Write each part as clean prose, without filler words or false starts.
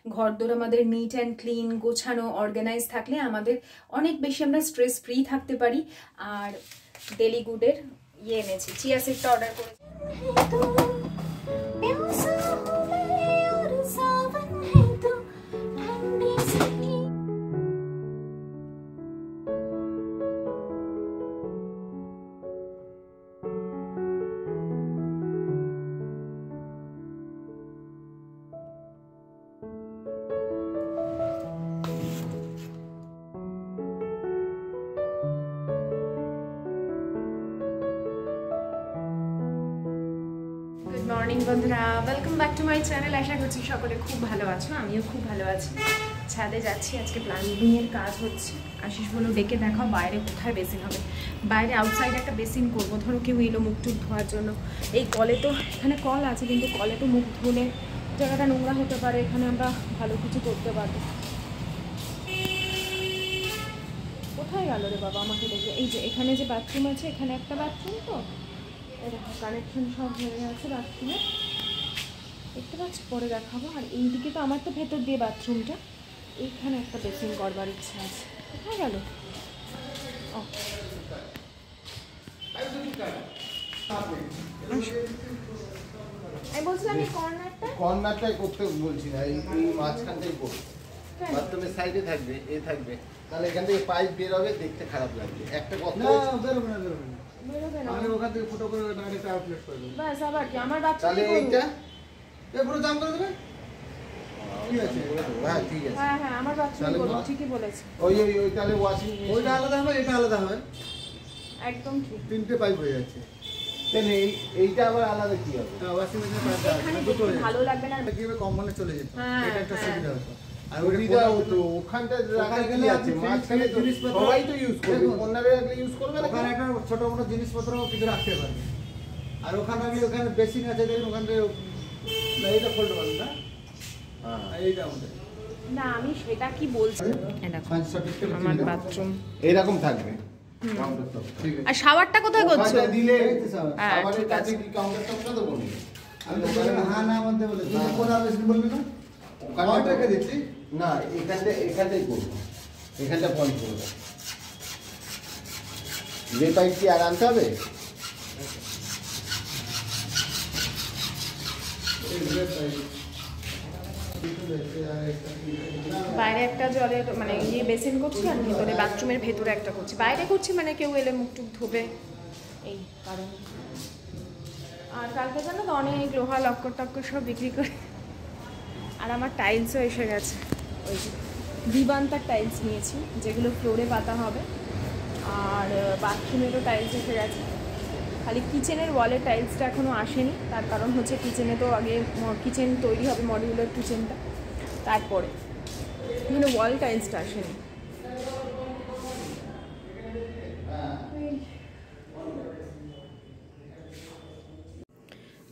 ঘরদোর আমাদের neat and clean, গোছানো, অর্গানাইজ থাকলে আমাদের অনেক বেশি আমরা স্ট্রেস ফ্রি থাকতে পারি। আর ডেলি গুডের এনেছি, চিয়া সিডটা অর্ডার করেছি। মর্নিং বন্ধুরা, welcome back to my channel. আশা করছি সকলে খুব ভালো আছো, আমিও খুব ভালো আছি। ছাদে যাচ্ছি, আজকে প্লাম্বিংয়ের কাজ হচ্ছে। আশিস বলো ডেকে দেখাও বাইরে কোথায় বেসিন হবে। বাইরে আউটসাইডে একটা বেসিন করবো, ধরো কেউ এলো মুখ টুক ধোয়ার জন্য। এই কলে তো, এখানে কল আছে কিন্তু কলে তো মুখ ধুলে জায়গাটা নোংরা হতে পারে, এখানে আমরা ভালো কিছু করতে পারবো। কোথায় গেল রে বাবা আমাকে দেখে? এই যে এখানে যে বাথরুম আছে, এখানে একটা বাথরুম, তো কানেকশন সব হয়ে গেছে বাথরুমে, দেখতে পাচ্ছি, পরে দেখাবো। আর এইদিকে তো আমার তো ভেতর দিয়ে বাথরুমটা, এইখানে একটা বেসিন করবার ইচ্ছা আছে। কোথায় গেল? ও আমি বলছিলাম এই কর্নারটাই করতে বলছি না, এই মাঝখানটাই করবো। বাথরুমের সাইডে থাকবে, এ থাকবে, তাহলে এখান থেকে পাইপ বের হবে, দেখতে খারাপ লাগবে। একটা কথা না, বেরোবে না, বেরোবে না, বেরোবে না, আমি ওখান থেকে ফুটো করে ডাইরেক্ট আউটলেট করে দেব। বাস, আবার কি আমার বাথরুমে তাহলে এইটা পুরো জাম করে দেবে। ঠিক আছে, হ্যাঁ ঠিক আছে, হ্যাঁ হ্যাঁ আমার বাথরুমে করব, ঠিকই বলেছে। ওই তাহলে ওয়াশিং মেশিন ওইটা আলাদা হবে, এটা আলাদা হবে, একদম ঠিক। তিনটে পাইপ হয়ে যাচ্ছে, তাহলে এইটা আবার আলাদা কি হবে? ওয়াশিং মেশিনের পাইপ আছে, দুটো ভালো লাগবে না, কি হবে কম্পাউন্ডে চলে যেত, এটা একটা সুবিধা হতো। আর ওইটা তো ওখানটা রাখা গেলে আছে, মাঝখানে জিনিসপত্র সবাই তো ইউজ করবে, কর্নারে রাখলে ইউজ করবে না, ওখানে একটা ছোট মোটো জিনিসপত্র কিছু রাখতে পারবে। আর ওখানে রাখলে ওখানে বেসিন আছে, দেখুন ওখানে এইটা ফোল্ড করবে না, হ্যাঁ এইটা আমাদের না, আমি সেটা কি বলছি, আমার বাথরুম এরকম থাকবে। আর শাওয়ারটা কোথায় করছো? দিলে শাওয়ারের কাছে কি কাউন্টার টপ না তো বলি আমি তো হ্যাঁ না মধ্যে বলে তুমি কোন বেসিন বলবি না, ওখানে রেখে দিচ্ছি না, এখানটাই করবো, এখানটা পয়েন্ট করবো। যে পাইপ কি আর আনতে হবে? বাইরে একটা জলের মানে ইয়ে বেসিন করছি, আর ভিতরে বাথরুমের ভেতরে একটা করছি। বাইরে করছি মানে কেউ এলে মুখ টুক ধোবে, এই কারণ। আর কালকে জানো তো অনেক লোহা লক্কর টক্কর সব বিক্রি করে। আর আমার টাইলসও এসে গেছে, ওই যে দিবান্তার টাইলস নিয়েছি, যেগুলো ফ্লোরে পাতা হবে। আর বাথরুমেরও টাইলস এসে গেছে, খালি কিচেনের ওয়ালের টাইলসটা এখনও আসেনি। তার কারণ হচ্ছে কিচেনে তো আগে কিচেন তৈরি হবে, মডিউলার কিচেনটা, তারপরে এখানে ওয়াল টাইলসটা আসেনি।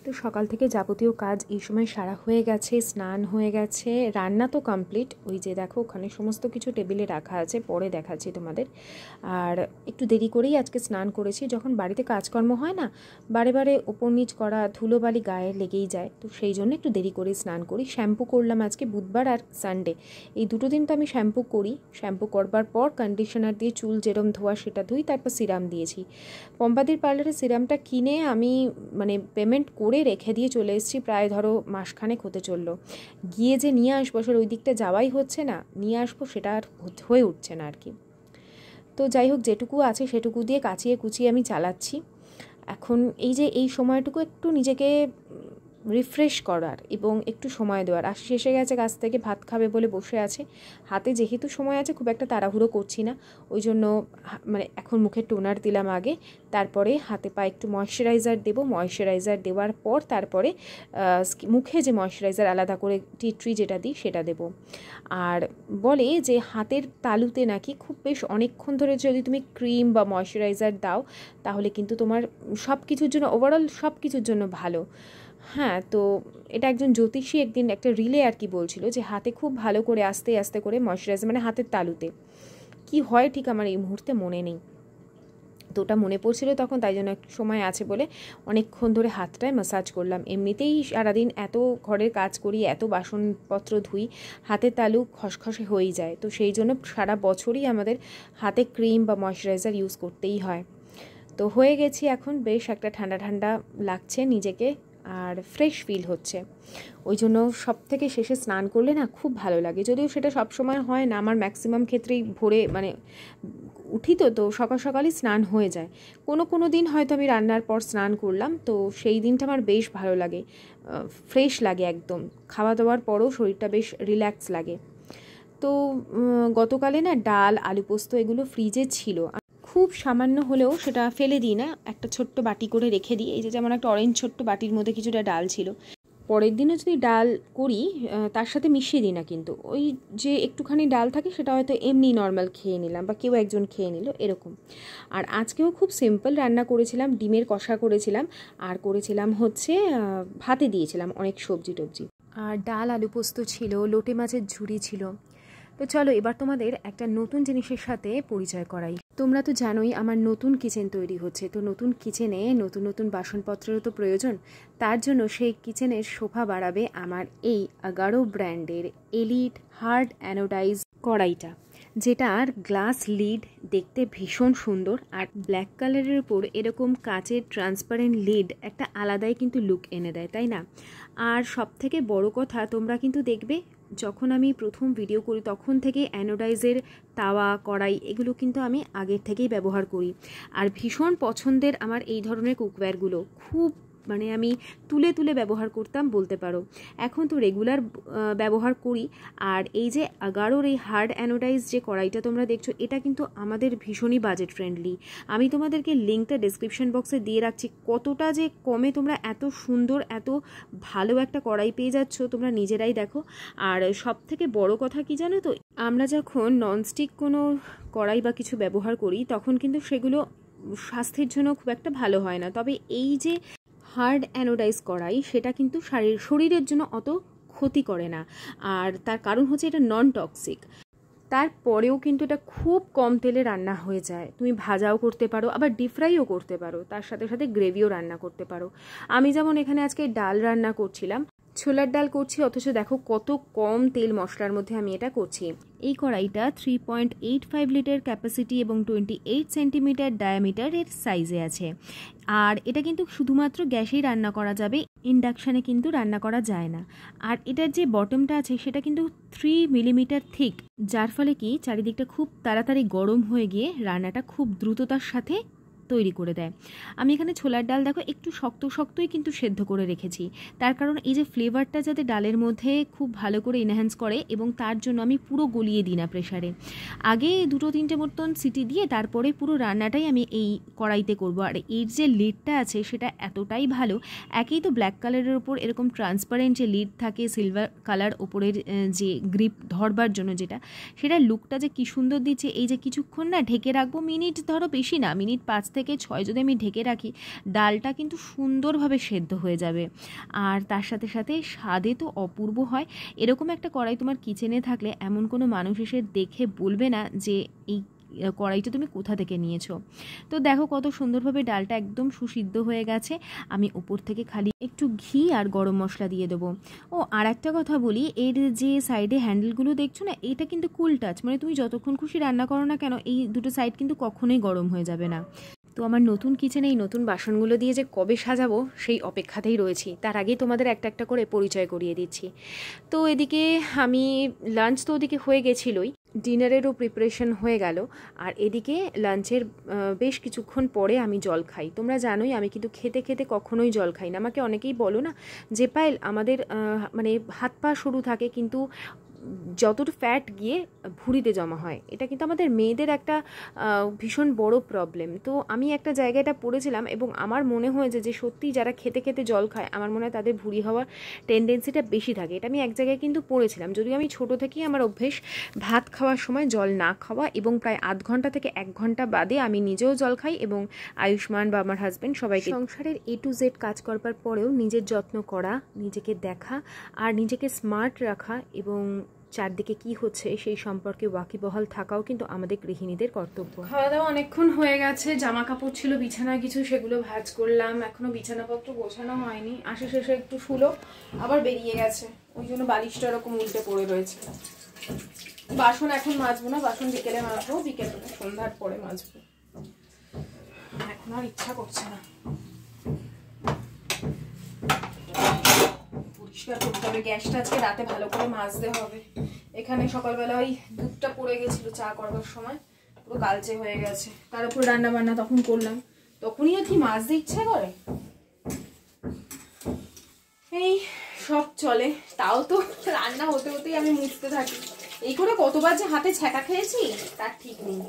তো সকাল থেকে যাবতীয় কাজ এই সময় সারা হয়ে গেছে, স্নান হয়ে গেছে, রান্না তো কমপ্লিট। ওই যে দেখো ওখানে সমস্ত কিছু টেবিলে রাখা আছে, পরে দেখাচ্ছি তোমাদের। আর একটু দেরি করেই আজকে স্নান করেছি, যখন বাড়িতে কাজকর্ম হয় না, বারে বারে ওপর নিচ করা, ধুলোবালি গায়ে লেগেই যায়, তো সেই জন্য একটু দেরি করেই স্নান করি। শ্যাম্পু করলাম আজকে বুধবার আর সানডে, এই দুটো দিন তো আমি শ্যাম্পু করি। শ্যাম্পু করবার পর কন্ডিশনার দিয়ে চুল যেরম ধোয়া সেটা ধুই, তারপর সিরাম দিয়েছি। পম্পাদির পার্লারে সিরামটা কিনে আমি মানে পেমেন্ট করে রেখে দিয়ে চলে এসেছি, প্রায় ধরো মাসখানেক হতে চললো। গিয়ে যে নিয়ে আসবো, আসলে ওই দিকটা যাওয়াই হচ্ছে না, নিয়ে আসবো সেটা আর হয়ে উঠছে না আর কি। তো যাই হোক, যেটুকু আছে সেটুকু দিয়ে কাচিয়ে কুচিয়ে আমি চালাচ্ছি। এখন এই যে এই সময়টুকু একটু নিজেকে রিফ্রেশ করার এবং একটু সময় দেওয়ার। আশিস এসে গেছে কাছ থেকে, ভাত খাবে বলে বসে আছে। হাতে যেহেতু সময় আছে, খুব একটা তাড়াহুড়ো করছি না, ওই জন্য মানে এখন মুখে টোনার দিলাম আগে, তারপরে হাতে পায়ে একটু ময়শ্চারাইজার দেবো। ময়শ্চারাইজার দেওয়ার পর তারপরে মুখে যে ময়শ্চারাইজার আলাদা করে টি ট্রি যেটা দিই সেটা দেবো। আর বলে যে হাতের তালুতে নাকি খুব বেশ অনেকক্ষণ ধরে যদি তুমি ক্রিম বা ময়শ্চারাইজার দাও, তাহলে কিন্তু তোমার সব কিছুর জন্য, ওভারঅল সব কিছুর জন্য ভালো। হ্যাঁ, তো এটা একজন জ্যোতিষী একদিন একটা রিলে আর কি বলছিল যে হাতে খুব ভালো করে আস্তে আস্তে করে ময়শ্চারাইজার, মানে হাতের তালুতে কি হয় ঠিক আমার এই মুহূর্তে মনে নেই। তো ওটা মনে পড়ছিল তখন, তাই জন্য একটু সময় আছে বলে অনেকক্ষণ ধরে হাতটায় ম্যাসাজ করলাম। এমনিতেই সারাদিন এত ঘরের কাজ করি, এত বাসনপত্র ধুই, হাতের তালু খসখসে হয়েই যায়। তো সেই জন্য সারা বছরই আমাদের হাতে ক্রিম বা ময়শ্চারাইজার ইউজ করতেই হয়। তো হয়ে গেছি এখন, বেশ একটা ঠান্ডা ঠান্ডা লাগছে নিজেকে আর ফ্রেশ ফিল হচ্ছে। ওই জন্য সব থেকে শেষে স্নান করলে না খুব ভালো লাগে, যদিও সেটা সব সময় হয় না। আমার ম্যাক্সিমাম ক্ষেত্রেই ভোরে মানে উঠি তো সকাল সকালই স্নান হয়ে যায়। কোনো দিন হয়তো আমি রান্নার পর স্নান করলাম, তো সেই দিনটা আমার বেশ ভালো লাগে, ফ্রেশ লাগে একদম। খাওয়া দাওয়ার পরও শরীরটা বেশ রিল্যাক্স লাগে। তো গতকালে না ডাল, আলু পোস্ত এগুলো ফ্রিজে ছিল, খুব সামান্য হলেও সেটা ফেলে দিই না, একটা ছোট্ট বাটি করে রেখে দিই। এই যে যেমন একটা অরেঞ্জ ছোট্ট বাটির মধ্যে কিছুটা ডাল ছিল, পরের দিনও যদি ডাল করি তার সাথে মিশিয়ে দিই না, কিন্তু ওই যে একটুখানি ডাল থাকে সেটা হয়তো এমনি নর্মাল খেয়ে নিলাম বা কেউ একজন খেয়ে নিল এরকম। আর আজকেও খুব সিম্পল রান্না করেছিলাম, ডিমের কষা করেছিলাম, আর করেছিলাম হচ্ছে ভাতে দিয়েছিলাম অনেক সবজি টবজি, আর ডাল আলু পোস্ত ছিল, লোটে মাছের ঝুড়ি ছিল। তো চলো এবার তোমাদের একটা নতুন জিনিসের সাথে পরিচয় করাই। তোমরা তো জানোই আমার নতুন কিচেন তৈরি হচ্ছে, তো নতুন কিচেনে নতুন নতুন বাসনপত্রেরও তো প্রয়োজন। তার জন্য সেই কিচেনের শোভা বাড়াবে আমার এই আগারো ব্র্যান্ডের এলিট হার্ড অ্যানোডাইজ কড়াইটা, যেটার গ্লাস লিড দেখতে ভীষণ সুন্দর, আর ব্ল্যাক কালারের উপর এরকম কাচের ট্রান্সপারেন্ট লিড একটা আলাদাই কিন্তু লুক এনে দেয়, তাই না? আর সব থেকে বড় কথা, তোমরা কিন্তু দেখবে যখন আমি প্রথম ভিডিও করি তখন থেকে অ্যানোডাইজের তাওয়া, কড়াই এগুলো কিন্তু আমি আগের থেকেই ব্যবহার করি। আর ভীষণ পছন্দের আমার এই ধরনের কুকওয়্যারগুলো, খুব মানে আমি তুলে তুলে ব্যবহার করতাম বলতে পারো। এখন তো রেগুলার ব্যবহার করি। আর এই যে আগারোর এই হার্ড অ্যানোডাইজ যে কড়াইটা তোমরা দেখছো, এটা কিন্তু আমাদের ভীষণই বাজেট ফ্রেন্ডলি। আমি তোমাদেরকে লিঙ্কটা ডেসক্রিপশন বক্সে দিয়ে রাখছি। কতটা যে কমে তোমরা এত সুন্দর এত ভালো একটা কড়াই পেয়ে যাচ্ছ তোমরা নিজেরাই দেখো। আর সব থেকে বড় কথা কি জানো তো, আমরা যখন ননস্টিক কোনো কড়াই বা কিছু ব্যবহার করি তখন কিন্তু সেগুলো স্বাস্থ্যের জন্য খুব একটা ভালো হয় না। তবে এই যে হার্ড অ্যানোডাইজ কড়াই, সেটা কিন্তু শরীরের জন্য অত ক্ষতি করে না। আর তার কারণ হচ্ছে এটা নন টক্সিক। তারপরেও কিন্তু এটা খুব কম তেলে রান্না হয়ে যায়। তুমি ভাজাও করতে পারো, আবার ডিপ ফ্রাইও করতে পারো, তার সাথে সাথে গ্রেভিও রান্না করতে পারো। আমি যেমন এখানে আজকে ডাল রান্না করছিলাম, ছোলার ডাল করছি, অথচ দেখো কত কম তেল মশলার মধ্যে আমি এটা করছি। এই কড়াইটা 3.85 লিটার ক্যাপাসিটি এবং 28 সেন্টিমিটার ডায়ামিটারের সাইজে আছে। আর এটা কিন্তু শুধুমাত্র গ্যাসেই রান্না করা যাবে, ইন্ডাকশানে কিন্তু রান্না করা যায় না। আর এটার যে বটমটা আছে সেটা কিন্তু 3 মিলিমিটার থিক, যার ফলে কি চারিদিকটা খুব তাড়াতাড়ি গরম হয়ে গিয়ে রান্নাটা খুব দ্রুততার সাথে তৈরি করে দেয়। আমি এখানে ছোলার ডাল দেখো একটু শক্ত শক্তই কিন্তু সেদ্ধ করে রেখেছি, তার কারণ এই যে ফ্লেভারটা যাতে ডালের মধ্যে খুব ভালো করে এনহ্যান্স করে, এবং তার জন্য আমি পুরো গলিয়ে দিই না প্রেসারে। আগে 2-3টে মতন সিটি দিয়ে তারপরে পুরো রান্নাটাই আমি এই কড়াইতে করব। আর এর যে লিডটা আছে সেটা এতটাই ভালো, একেই তো ব্ল্যাক কালারের ওপর এরকম ট্রান্সপারেন্ট যে লিড থাকে, সিলভার কালার ওপরের যে গ্রিপ ধরবার জন্য যেটা, সেটার লুকটা যে কি সুন্দর দিচ্ছে। এই যে কিছুক্ষণ না ঢেকে রাখবো, মিনিট ধরো বেশি না, মিনিট 5 থেকে 6 যদি আমি ঢেকে রাখি, ডালটা কিন্তু সুন্দরভাবে সেদ্ধ হয়ে যাবে। আর তার সাথে সাথে স্বাদে তো অপূর্ব হয়। এরকম একটা কড়াই তোমার কিচেনে থাকলে এমন কোনো মানুষ এসে দেখে বলবে না যে এই কড়াইটা তুমি কোথা থেকে নিয়েছো। তো দেখো কত সুন্দরভাবে ডালটা একদম সুসিদ্ধ হয়ে গেছে। আমি উপর থেকে খালি একটু ঘি আর গরম মশলা দিয়ে দেবো। ও আর একটা কথা বলি, এর যে সাইডে হ্যান্ডেলগুলো দেখছো না, এটা কিন্তু কুল টাচ, মানে তুমি যতক্ষণ খুশি রান্না করো না কেন এই দুটো সাইড কিন্তু কখনোই গরম হয়ে যাবে না। তো আমার নতুন কিচেনে এই নতুন বাসনগুলো দিয়ে যে কবে সাজাবো সেই অপেক্ষাতেই রয়েছি। তার আগেই তোমাদের একটা একটা করে পরিচয় করিয়ে দিচ্ছি। তো এদিকে আমি লাঞ্চ তো ওদিকে হয়ে গেছিলোই, ডিনারেরও প্রিপারেশন হয়ে গেল। আর এদিকে লাঞ্চের বেশ কিছুক্ষণ পরে আমি জল খাই। তোমরা জানোই আমি কিন্তু খেতে খেতে কখনোই জল খাই না। আমাকে অনেকেই বলো না যে পায়েল আমাদের মানে হাত পা সরু থাকে কিন্তু যতটা ফ্যাট গিয়ে ভুঁড়িতে জমা হয়, এটা কিন্তু আমাদের মেয়েদের একটা ভীষণ বড় প্রবলেম। তো আমি একটা জায়গায় এটা পড়েছিলাম এবং আমার মনে হয়েছে যে সত্যি যারা খেতে খেতে জল খায় আমার মনে হয় তাদের ভুঁড়ি হওয়ার টেন্ডেন্সিটা বেশি থাকে। এটা আমি এক জায়গায় কিন্তু পড়েছিলাম, যদিও আমি ছোটো থেকেই আমার অভ্যেস ভাত খাওয়ার সময় জল না খাওয়া, এবং প্রায় আধ ঘন্টা থেকে 1 ঘন্টা বাদে আমি নিজেও জল খাই এবং আয়ুষ্মান বা আমার হাজব্যান্ড সবাইকে। সংসারের A to Z কাজ করবার পরেও নিজের যত্ন করা, নিজেকে দেখা আর নিজেকে স্মার্ট রাখা এবং চারদিকে কি হচ্ছে সেই সম্পর্কে ওয়াকিবহাল থাকাও কিন্তু আমাদের গৃহিণীদের কর্তব্য। খাওয়া দাওয়া অনেকক্ষণ হয়ে গেছে, জামা কাপড় ছিল বিছানায় কিছু, সেগুলো ভাঁজ করলাম, এখনো বিছানাপত্র গোছানো হয়নি। আসে শেষে একটু শুলো, আবার বেরিয়ে গেছে, ওই জন্য বালিশটা এরকম উল্টে পড়ে রয়েছে। বাসন এখন মাজবো না, বাসন বিকেলে মাজবো, বিকেলে সন্ধ্যার পরে মাজবো, এখন আর ইচ্ছা করছে না। পরিষ্কার করতে হবে, গ্যাসটা আজকে রাতে ভালো করে মাজতে হবে। এখানে সকালবেলা ওই দুধটা পড়ে গেছিল চা করবার সময়, পুরো কালচে হয়ে গেছে। তার উপর রান্না বান্না তখন করলাম, তখনই আর কি মাজতে ইচ্ছা করে। এই সব চলে, তাও তো রান্না হতে হতেই আমি মুছতে থাকি। এই করে কতবার যে হাতে ছ্যাঁকা খেয়েছি তার ঠিক নেই।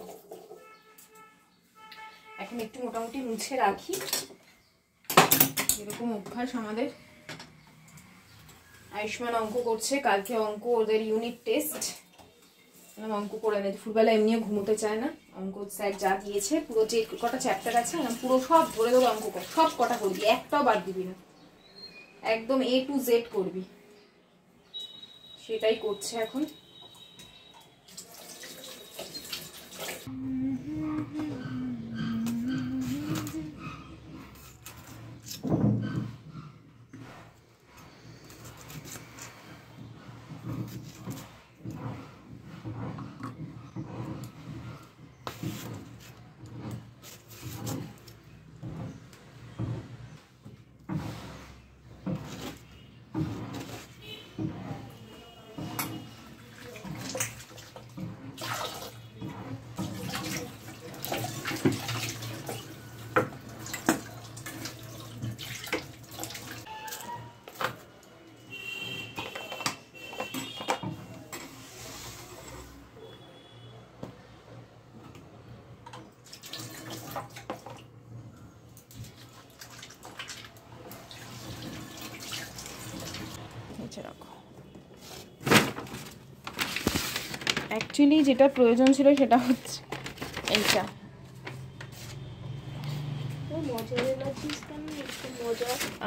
এখন একটু মোটামুটি মুছে রাখি, এরকম অভ্যাস আমাদের। আয়ুষ্মান অঙ্ক করছে, কালকে অঙ্ক ওদের ইউনিট টেস্ট, অঙ্ক করে নেই। দুপুরবেলা এমনিও ঘুমোতে চায় না, অঙ্ক স্যার যা দিয়েছে পুরো যে কটা চ্যাপ্টার আছে পুরো সব ধরে দেবো, অঙ্ক কর, সব কটা করবি, একটাও বাদ দিবি না, একদম A to Z করবি। সেটাই করছে এখন। অ্যাকচুয়ালি যেটা প্রয়োজন ছিল সেটা হচ্ছে এইটা।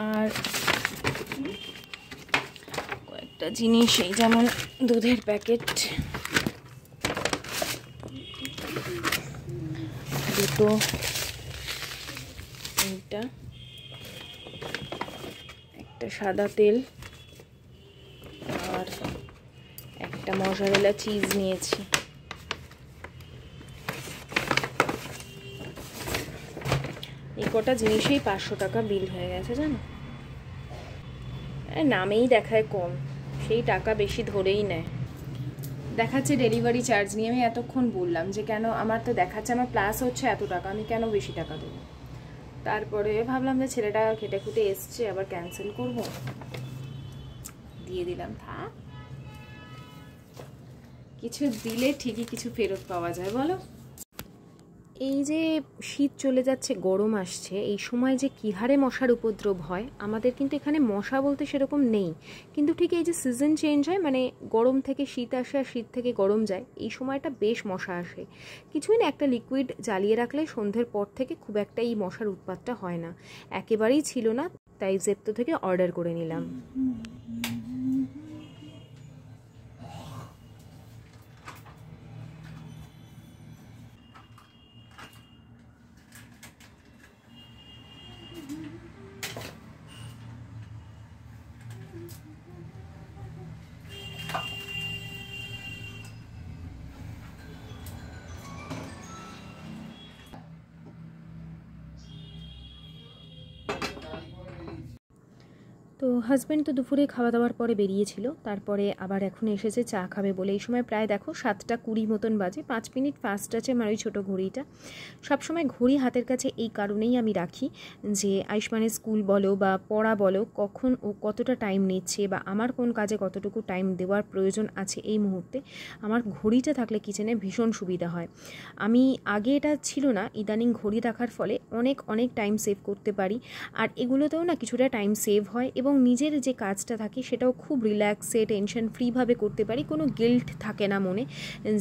আর কয়েকটা জিনিস, এই যেমন দুধের প্যাকেট দুটো, এইটা একটা সাদা তেল, আর একটা মজারেলা চিজ নিয়েছি। এই কটা জিনিসেই 500 টাকা বিল হয়ে গেছে জানো। নামেই দেখায় কম, সেই টাকা বেশি ধরেই নেয়। দেখাচ্ছে ডেলিভারি চার্জ নিয়ে। আমি এতক্ষণ বললাম যে কেন, আমার তো দেখাচ্ছে আমার প্লাস হচ্ছে এত টাকা, আমি কেন বেশি টাকা দেবো। তারপরে ভাবলাম যে ছেলেটা খেটে খুঁটে এসছে, আবার ক্যান্সেল করব, দিয়ে দিলাম। থাক, কিছু দিলে ঠিকই কিছু ফেরত পাওয়া যায় বলো। এই যে শীত চলে যাচ্ছে, গরম আসছে, এই সময় যে কী হারে মশার উপদ্রব হয়। আমাদের কিন্তু এখানে মশা বলতে সেরকম নেই, কিন্তু ঠিক এই যে সিজন চেঞ্জ হয়, মানে গরম থেকে শীত আসে আর শীত থেকে গরম যায়, এই সময়টা বেশ মশা আসে। কিছুই না, একটা লিকুইড জ্বালিয়ে রাখলে সন্ধ্যের পর থেকে খুব একটা এই মশার উৎপাতটা হয় না। একেবারেই ছিল না, তাই জেপ্টো থেকে অর্ডার করে নিলাম। তো হাজব্যান্ড তো দুপুরে খাওয়া দাওয়ার পরে বেরিয়েছিল, তারপরে আবার এখন এসেছে চা খাবে বলে। এই সময় প্রায় দেখো 7:20 মতন বাজে, 5 মিনিট ফাস্ট আছে আমার ওই ছোটো ঘড়িটা। সবসময় ঘড়ি হাতের কাছে এই কারণেই আমি রাখি যে আয়ুষ্মানের স্কুল বলো বা পড়া বলো, কখন ও কতটা টাইম নিচ্ছে বা আমার কোন কাজে কতটুকু টাইম দেওয়ার প্রয়োজন আছে এই মুহূর্তে, আমার ঘড়িটা থাকলে কিচেনে ভীষণ সুবিধা হয়। আমি আগে এটা ছিল না, ইদানিং ঘড়ি রাখার ফলে অনেক টাইম সেভ করতে পারি। আর এগুলোতেও না কিছুটা টাইম সেভ হয় এবং নিজের যে কাজটা থাকে সেটাও খুব রিল্যাক্সে টেনশন ফ্রিভাবে করতে পারি। কোনো গিল্ট থাকে না মনে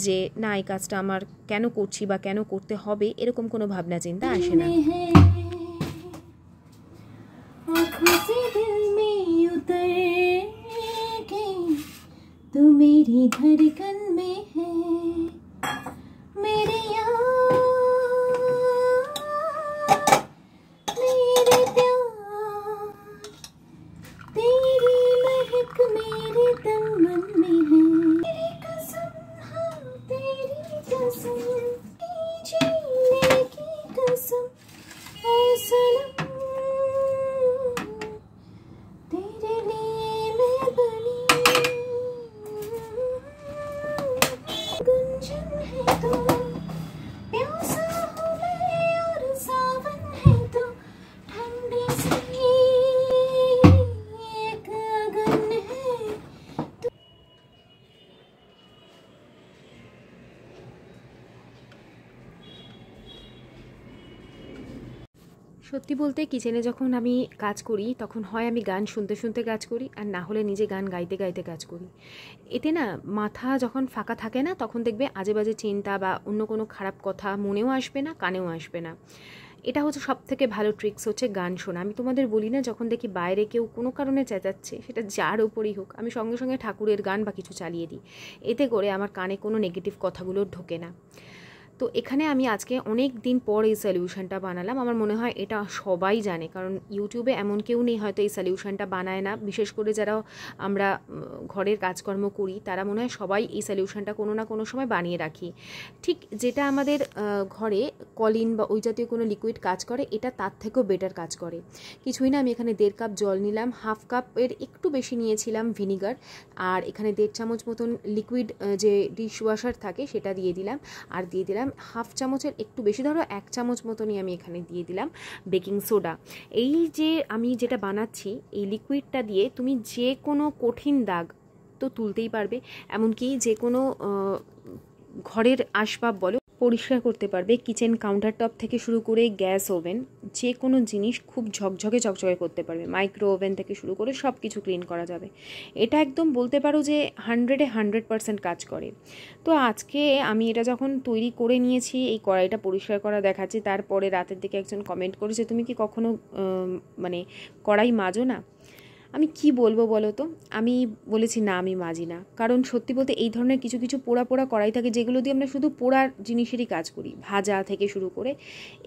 যে না এই কাজটা আমার কেন করছি বা কেন করতে হবে, এরকম কোনো ভাবনা চিন্তা আসে না। तू मेरी धड़कन में है मेरे यार, मेरे प्यार, तेरी महक मेरे तन मन में है। तेरी कसम, हाँ तेरी कसम, जीने की कसम, ओ सनम, तेरे लिए मैं बनी गुंजन है तो, प्यासा हूँ मैं और सावन है तो, ठंडी सी एक अगन है। সত্যি বলতে কিচেনে যখন আমি কাজ করি তখন হয় আমি গান শুনতে শুনতে কাজ করি, আর না হলে নিজে গান গাইতে গাইতে কাজ করি। এতে না মাথা যখন ফাঁকা থাকে না তখন দেখবে আজে বাজে চিন্তা বা অন্য কোনো খারাপ কথা মনেও আসবে না, কানেও আসবে না। এটা হচ্ছে সব থেকে ভালো ট্রিক্স হচ্ছে গান শোনা। আমি তোমাদের বলি না, যখন দেখি বাইরে কেউ কোনো কারণে চেঁচাচ্ছে, সেটা যার ওপরই হোক, আমি সঙ্গে সঙ্গে ঠাকুরের গান বা কিছু চালিয়ে দিই। এতে করে আমার কানে কোনো নেগেটিভ কথাগুলো ঢোকে না। তো এখানে আমি আজকে অনেক দিন পর এই সলিউশনটা বানালাম। আমার মনে হয় এটা সবাই জানে, কারণ ইউটিউবে এমন কেউ নেই হয়তো এই সলিউশনটা বানায় না। বিশেষ করে যারা আমরা ঘরের কাজকর্ম করি তারা মনে হয় সবাই এই সলিউশনটা কোনো না কোনো সময় বানিয়ে রাখি। ঠিক যেটা আমাদের ঘরে কলিন বা ওই জাতীয় কোনো লিকুইড কাজ করে, এটা তার থেকেও বেটার কাজ করে। কিছুই না, আমি এখানে 1.5 কাপ জল নিলাম, 1/2 কাপের একটু বেশি নিয়েছিলাম ভিনিগার, আর এখানে 1.5 চামচ মতন লিকুইড যে ডিশ ওয়াশার থাকে সেটা দিয়ে দিলাম, আর দিয়ে দিলাম 1/2 চামচের একটু বেশি, ধরো 1 চামচ মতনই আমি এখানে দিয়ে দিলাম বেকিং সোডা। এই যে আমি যেটা বানাচ্ছি এই লিকুইডটা দিয়ে তুমি যে কোনো কঠিন দাগ তো তুলতেই পারবে, এমনকি যে কোনো ঘরের আসবাব বলো পরিষ্কার করতে পারবে। কিচেন কাউন্টার টপ থেকে শুরু করে গ্যাস ওভেন, যে কোনো জিনিস খুব ঝকঝকে চকচকে করতে পারবে। মাইক্রো ওভেন থেকে শুরু করে সব কিছু ক্লিন করা যাবে। এটা একদম বলতে পারো যে 100-এ 100% কাজ করে। তো আজকে আমি এটা যখন তৈরি করে নিয়েছি, এই কড়াইটা পরিষ্কার করা দেখাচ্ছি, তারপরে রাতের দিকে একজন কমেন্ট করেছে তুমি কি কখনো মানে কড়াই মাজো না? আমি কি বলবো বলো তো, আমি বলেছি না আমি মাজি না। কারণ সত্যি বলতে এই ধরনের কিছু কিছু পোড়া পোড়া কড়াই থাকে যেগুলো দিয়ে আমরা শুধু পোড়ার জিনিসেরই কাজ করি, ভাজা থেকে শুরু করে।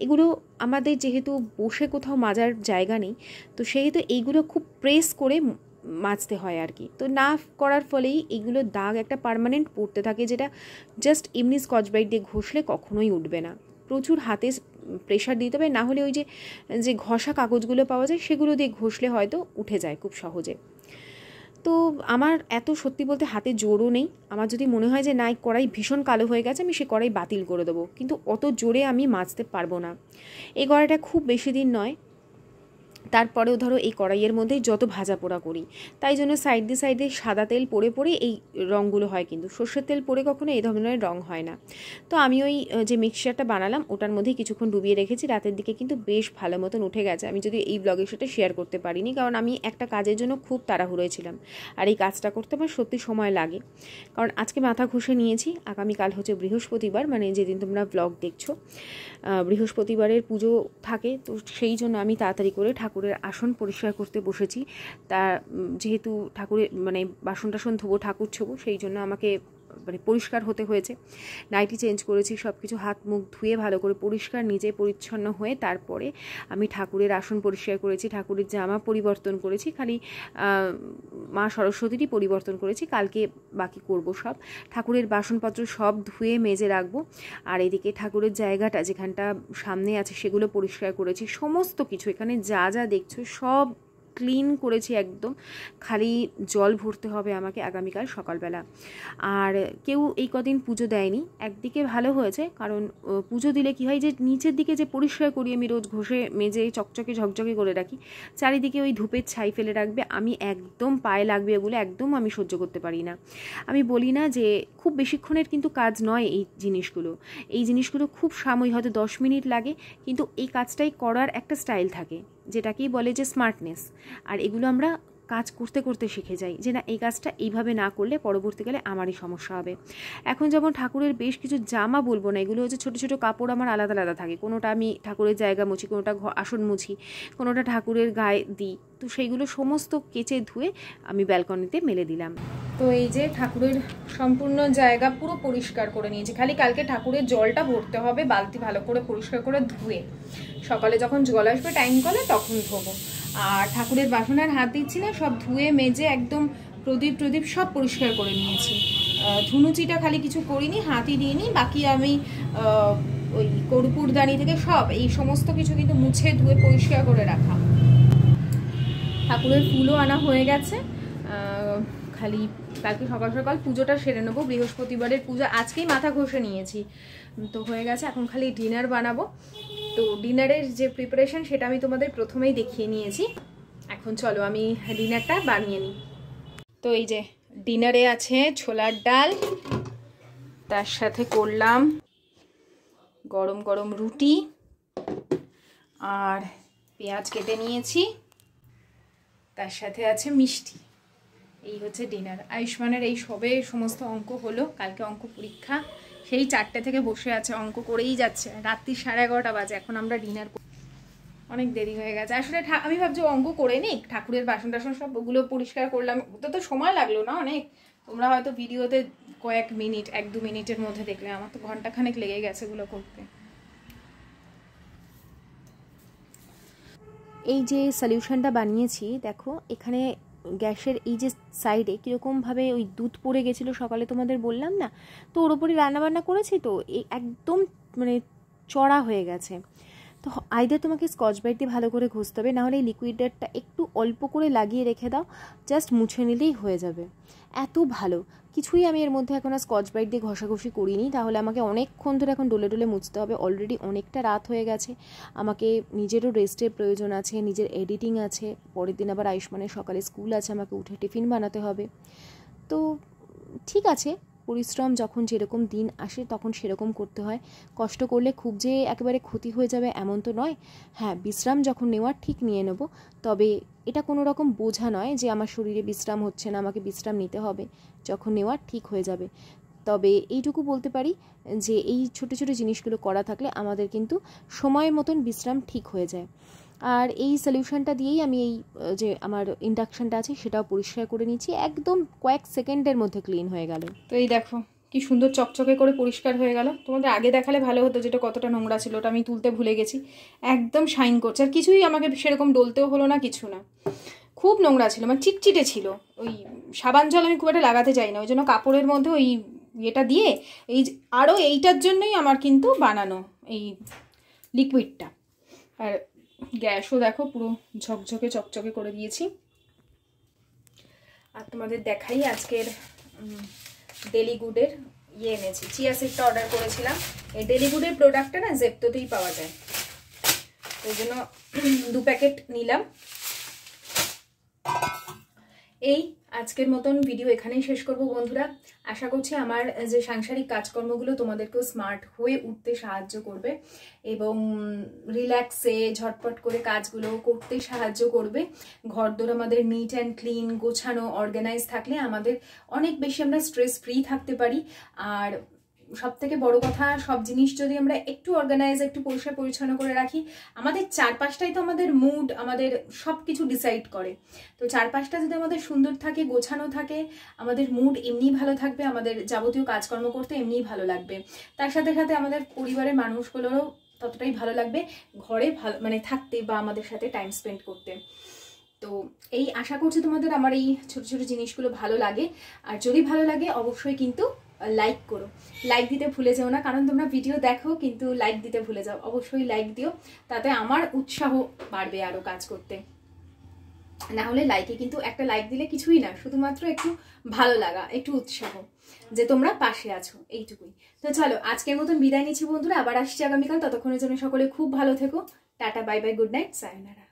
এগুলো আমাদের যেহেতু বসে কোথাও মাজার জায়গা নেই, তো সেহেতু এইগুলো খুব প্রেস করে মাজতে হয় আর কি। তো না করার ফলেই এইগুলো দাগ একটা পার্মানেন্ট পড়তে থাকে, যেটা জাস্ট এমনি স্কচ ব্রাইট দিয়ে ঘষলে কখনোই উঠবে না। প্রচুর হাতে প্রেশার দিতে হবে, না হলে ওই যে ঘষা কাগজগুলো পাওয়া যায় সেগুলো দিয়ে ঘষলে হয়তো উঠে যায় খুব সহজে। তো আমার এত সত্যি বলতে হাতে জোরও নেই। আমার যদি মনে হয় যে না এই কড়াই ভীষণ কালো হয়ে গেছে, আমি সে কড়াই বাতিল করে দেবো, কিন্তু অত জোরে আমি মাজতে পারবো না। এই কড়াইটা খুব বেশি দিন নয়, তারপরেও ধরো এই কড়াইয়ের মধ্যেই যত ভাজা পোড়া করি, তাই জন্য সাইডে সাইডে সাদা তেল পড়ে পড়ে এই রঙগুলো হয়, কিন্তু সর্ষের তেল পড়ে কখনো এই ধরনের রঙ হয় না। তো আমি ওই যে মিক্সচারটা বানালাম ওটার মধ্যেই কিছুক্ষণ ডুবিয়ে রেখেছি, রাতের দিকে কিন্তু বেশ ভালো মতন উঠে গেছে। আমি যদি এই ব্লগের সাথে শেয়ার করতে পারিনি, কারণ আমি একটা কাজের জন্য খুব তাড়াহুড়োয় ছিলাম, আর এই কাজটা করতে আমার সত্যি সময় লাগে। কারণ আজকে মাথা ঘষে নিয়েছি, আগামীকাল হচ্ছে বৃহস্পতিবার, মানে যেদিন তোমরা ব্লগ দেখছো বৃহস্পতিবারের পুজো থাকে, তো সেই জন্য আমি তাড়াতাড়ি করে ঠাকুরের আসন পরিষ্কার করতে বসেছি। তা যেহেতু ঠাকুরের মানে বাসন টাসন ধোবো, ঠাকুর ছোবো, সেই জন্য আমাকে মানে পরিষ্কার হতে হয়েছে। নাইটি চেঞ্জ করেছি, সব কিছু হাত মুখ ধুয়ে ভালো করে পরিষ্কার নিজে পরিচ্ছন্ন হয়ে তারপরে আমি ঠাকুরের আসন পরিষ্কার করেছি, ঠাকুরের জামা পরিবর্তন করেছি, খালি মা সরস্বতীরই পরিবর্তন করেছি, কালকে বাকি করব সব। ঠাকুরের বাসনপত্র সব ধুয়ে মেজে রাখবো। আর এদিকে ঠাকুরের জায়গাটা যেখানটা সামনে আছে সেগুলো পরিষ্কার করেছি, সমস্ত কিছু এখানে যা যা দেখছো সব ক্লিন করেছি একদম। খালি জল ভরতে হবে আমাকে আগামীকাল সকালবেলা। আর কেউ এই কদিন পুজো দেয়নি, একদিকে ভালো হয়েছে, কারণ পুজো দিলে কি হয় যে নিচের দিকে যে পরিষ্কার করি আমি রোজ ঘষে মেজে চকচকে ঝকঝকে করে রাখি, চারিদিকে ওই ধূপের ছাই ফেলে রাখবে, আমি একদম পায়ে লাগবে এগুলো একদম আমি সহ্য করতে পারি না। আমি বলি না যে খুব বেশিক্ষণের কিন্তু কাজ নয় এই জিনিসগুলো খুব সাময়িক, হয়তো 10 মিনিট লাগে, কিন্তু এই কাজটাই করার একটা স্টাইল থাকে, যেটাকেই বলে যে স্মার্টনেস। আর এগুলো আমরা কাজ করতে করতে শিখে যাই যে না এই কাজটা এইভাবে না করলে পরবর্তীকালে আমারই সমস্যা হবে। এখন যেমন ঠাকুরের বেশ কিছু জামা বলবো না, এগুলো হচ্ছে ছোটো ছোটো কাপড় আমার আলাদা আলাদা থাকে, কোনোটা আমি ঠাকুরের জায়গা মুছি, কোনোটা আসন মুছি, কোনোটা ঠাকুরের গায়ে দিই, তো সেইগুলো সমস্ত কেচে ধুয়ে আমি ব্যালকনিতে মেলে দিলাম। তো এই যে ঠাকুরের সম্পূর্ণ জায়গা পুরো পরিষ্কার করে নিয়েছি, খালি কালকে ঠাকুরের জলটা ভরতে হবে বালতি ভালো করে পরিষ্কার করে ধুয়ে, সকালে যখন জল আসবে টাইম কলে তখন ধোবো। আর ঠাকুরের বাসনে আর হাত দিচ্ছি না, সব ধুয়ে মেজে একদম প্রদীপ সব পরিষ্কার করে নিয়েছি। ধুনুচিটা খালি কিছু করিনি, হাতই দিইনি, বাকি আমি ওই কর্পূরদানি থেকে সব এই সমস্ত কিছু কিন্তু মুছে ধুয়ে পরিষ্কার করে রাখা। ঠাকুরের ফুলও আনা হয়ে গেছে, খালি কালকে সকাল সকাল পুজোটা সেরে নেবো। বৃহস্পতিবারের পুজো আজকেই মাথা ঘষে নিয়েছি, তো হয়ে গেছে। এখন খালি ডিনার বানাবো। তো ডিনারের যে প্রিপারেশন সেটা আমি তোমাদের প্রথমেই দেখিয়ে নিয়েছি। এখন চলো আমি ডিনারটা বানিয়ে নিই। তো এই যে ডিনারে আছে ছোলার ডাল, তার সাথে করলাম গরম গরম রুটি, আর পেঁয়াজ কেটে নিয়েছি, তার সাথে আছে মিষ্টি। এই হচ্ছে ডিনার। আয়ুষ্মানের এই সবে সমস্ত অঙ্ক হলো, কালকে অঙ্ক পরীক্ষা, সেই 4টে থেকে বসে আছে, অঙ্ক করেই যাচ্ছে। রাত্রি 11:30 বাজে, এখন আমরা ডিনার, অনেক দেরি হয়ে গেছে। আসলে আমি ভাবছি অঙ্ক করে নিই, ঠাকুরের বাসন টাসন সব ওগুলো পরিষ্কার করলাম, তো সময় লাগলো না অনেক। তোমরা হয়তো ভিডিওতে কয়েক মিনিট 1-2 মিনিটের মধ্যে দেখলে, আমার তো ঘন্টাখানেক লেগে গেছে এগুলো করতে। এই যে সলিউশনটা বানিয়েছি দেখো, এখানে গ্যাসের এই যে সাইডে কীরকমভাবে ওই দুধ পড়ে গেছিলো সকালে তোমাদের বললাম না, তো ওর ওপরই রান্নাবান্না করেছি, তো এই একদম মানে চড়া হয়ে গেছে। তো আইদার তোমাকে স্কচ ব্রাইট দিয়ে ভালো করে ঘষতে হবে, নাহলে এই লিকুইডটা একটু অল্প করে লাগিয়ে রেখে দাও, জাস্ট মুছে নিলেই হয়ে যাবে। এত ভালো কিছুই আমি এর মধ্যে এখন আর স্কচ ব্রাইট দিয়ে ঘষাঘষি করিনি, তাহলে আমাকে অনেকক্ষণ ধরে এখন ডলে ডলে মুছতে হবে। অলরেডি অনেকটা রাত হয়ে গেছে, আমাকে নিজেরও রেস্টের প্রয়োজন আছে, নিজের এডিটিং আছে, পরের দিন আবার আয়ুষ্মানের সকালে স্কুল আছে, আমাকে উঠে টিফিন বানাতে হবে। তো ঠিক আছে, পরিশ্রম যখন যেরকম দিন আসে তখন সেরকম করতে হয়। কষ্ট করলে খুব যে একেবারে ক্ষতি হয়ে যাবে এমন তো নয়। হ্যাঁ, বিশ্রাম যখন নেওয়ার ঠিক নিয়ে নেব, তবে এটা কোনো রকম বোঝা নয় যে আমার শরীরে বিশ্রাম হচ্ছে না, আমাকে বিশ্রাম নিতে হবে, যখন নেওয়ার ঠিক হয়ে যাবে। তবে এইটুকু বলতে পারি যে এই ছোটো ছোটো জিনিসগুলো করা থাকলে আমাদের কিন্তু সময়ের মতন বিশ্রাম ঠিক হয়ে যায়। আর এই সলিউশনটা দিয়েই আমি এই যে আমার ইন্ডাকশানটা আছে সেটাও পরিষ্কার করে নিচ্ছি, একদম কয়েক সেকেন্ডের মধ্যে ক্লিন হয়ে গেল। তো এই দেখো কি সুন্দর চকচকে করে পরিষ্কার হয়ে গেল। তোমাদের আগে দেখালে ভালো হতো, যেটা কতটা নোংরা ছিল ওটা আমি তুলতে ভুলে গেছি। একদম শাইন করছে, আর কিছুই আমাকে সেরকম ডলতেও হলো না, কিছু না। খুব নোংরা ছিল, মানে চিটচিটে ছিল। ওই সাবান জল আমি খুব একটা লাগাতে চাই না, ওই জন্য কাপড়ের মধ্যে ওই এটা দিয়ে এই আরও এইটার জন্যই আমার কিন্তু বানানো এই লিকুইডটা। আর গ্যাসও দেখো পুরো ঝকঝকে চকচকে করে দিয়েছি। আর তোমাদের দেখাই আজকের ডেলি গুডের এনেছি, চিয়া সিডটা অর্ডার করেছিলাম। এই ডেলি গুডের প্রোডাক্টটা না জেপ্টোতেই পাওয়া যায়, ওই জন্য 2 প্যাকেট নিলাম। এই আজকের মতন ভিডিও এখানেই শেষ করব বন্ধুরা। আশা করছি আমার যে সাংসারিক কাজকর্মগুলো তোমাদেরকেও স্মার্ট হয়ে উঠতে সাহায্য করবে এবং রিল্যাক্সে ঝটপট করে কাজগুলো করতে সাহায্য করবে। ঘরদোর আমাদের নিট অ্যান্ড ক্লিন, গোছানো, অর্গানাইজ থাকলে আমাদের অনেক বেশি আমরা স্ট্রেস ফ্রি থাকতে পারি। আর সব থেকে বড় কথা, সব জিনিস যদি আমরা একটু অর্গানাইজ, একটু পরিষ্কার পরিচ্ছন্ন করে রাখি, আমাদের চারপাশটাই তো আমাদের মুড, আমাদের সব কিছু ডিসাইড করে। তো চারপাশটা যদি আমাদের সুন্দর থাকে, গোছানো থাকে, আমাদের মুড এমনিই ভালো থাকবে, আমাদের যাবতীয় কাজকর্ম করতে এমনিই ভালো লাগবে। তার সাথে সাথে আমাদের পরিবারের মানুষগুলোরও ততটাই ভালো লাগবে ঘরে ভালো মানে থাকতে বা আমাদের সাথে টাইম স্পেন্ড করতে। তো এই আশা করছি তোমাদের আমার এই ছোট ছোট জিনিসগুলো ভালো লাগে। আর যদি ভালো লাগে অবশ্যই কিন্তু লাইক করো, লাইক দিতে ভুলে যাও না, কারণ তোমরা ভিডিও দেখো কিন্তু লাইক দিতে ভুলে যাও। অবশ্যই লাইক দিও, তাতে আমার উৎসাহ বাড়বে আরো কাজ করতে। না হলে লাইকে কিন্তু একটা লাইক দিলে কিছুই না, শুধুমাত্র একটু ভালো লাগা, একটু উৎসাহ যে তোমরা পাশে আছো, এইটুকুই। তো চলো আজকের মতন বিদায় নিচ্ছি বন্ধুরা, আবার আসছি আগামীকাল। ততক্ষণের জন্য সকলে খুব ভালো থেকো। Tata, bye bye, good night, সায়োনারা।